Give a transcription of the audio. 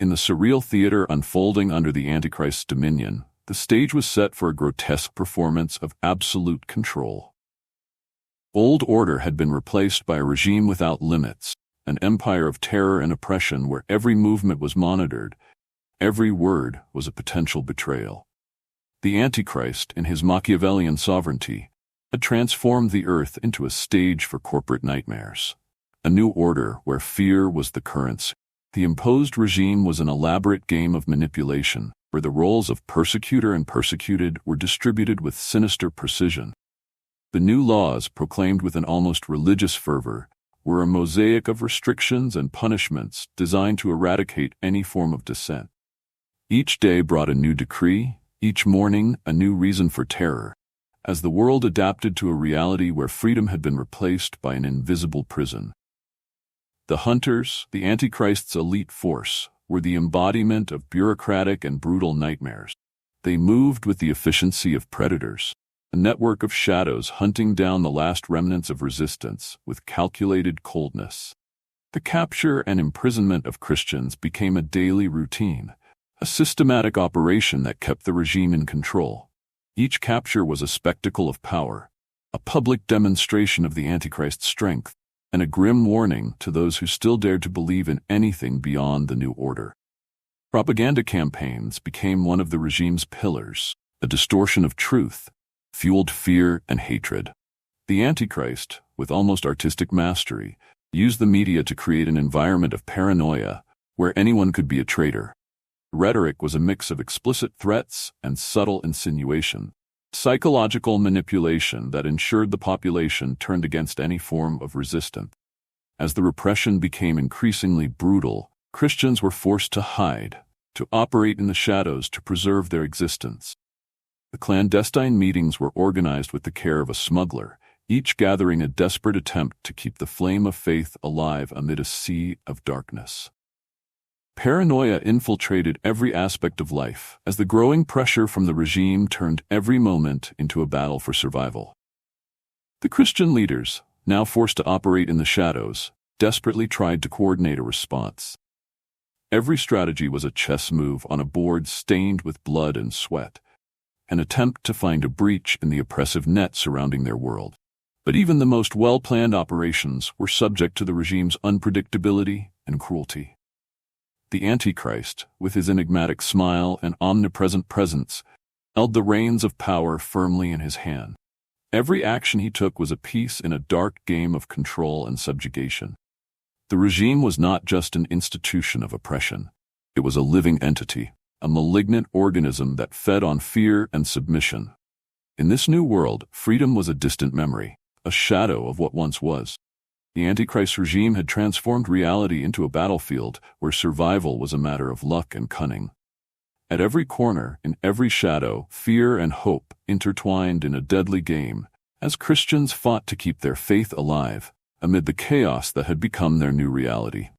In the surreal theater unfolding under the Antichrist's dominion, the stage was set for a grotesque performance of absolute control. Old order had been replaced by a regime without limits, an empire of terror and oppression where every movement was monitored, every word was a potential betrayal. The Antichrist, in his Machiavellian sovereignty, had transformed the earth into a stage for corporate nightmares. A new order where fear was the currency. The imposed regime was an elaborate game of manipulation, where the roles of persecutor and persecuted were distributed with sinister precision. The new laws, proclaimed with an almost religious fervor, were a mosaic of restrictions and punishments designed to eradicate any form of dissent. Each day brought a new decree, each morning a new reason for terror, as the world adapted to a reality where freedom had been replaced by an invisible prison. The hunters, the Antichrist's elite force, were the embodiment of bureaucratic and brutal nightmares. They moved with the efficiency of predators, a network of shadows hunting down the last remnants of resistance with calculated coldness. The capture and imprisonment of Christians became a daily routine, a systematic operation that kept the regime in control. Each capture was a spectacle of power, a public demonstration of the Antichrist's strength, and a grim warning to those who still dared to believe in anything beyond the new order. Propaganda campaigns became one of the regime's pillars, a distortion of truth, fueled fear and hatred. The Antichrist, with almost artistic mastery, used the media to create an environment of paranoia where anyone could be a traitor. Rhetoric was a mix of explicit threats and subtle insinuation, psychological manipulation that ensured the population turned against any form of resistance. As the repression became increasingly brutal, Christians were forced to hide, to operate in the shadows to preserve their existence. The clandestine meetings were organized with the care of a smuggler, each gathering a desperate attempt to keep the flame of faith alive amid a sea of darkness. Paranoia infiltrated every aspect of life, as the growing pressure from the regime turned every moment into a battle for survival. The Christian leaders, now forced to operate in the shadows, desperately tried to coordinate a response. Every strategy was a chess move on a board stained with blood and sweat, an attempt to find a breach in the oppressive net surrounding their world. But even the most well-planned operations were subject to the regime's unpredictability and cruelty. The Antichrist, with his enigmatic smile and omnipresent presence, held the reins of power firmly in his hand. Every action he took was a piece in a dark game of control and subjugation. The regime was not just an institution of oppression. It was a living entity, a malignant organism that fed on fear and submission. In this new world, freedom was a distant memory, a shadow of what once was. The Antichrist regime had transformed reality into a battlefield where survival was a matter of luck and cunning. At every corner, in every shadow, fear and hope intertwined in a deadly game, as Christians fought to keep their faith alive amid the chaos that had become their new reality.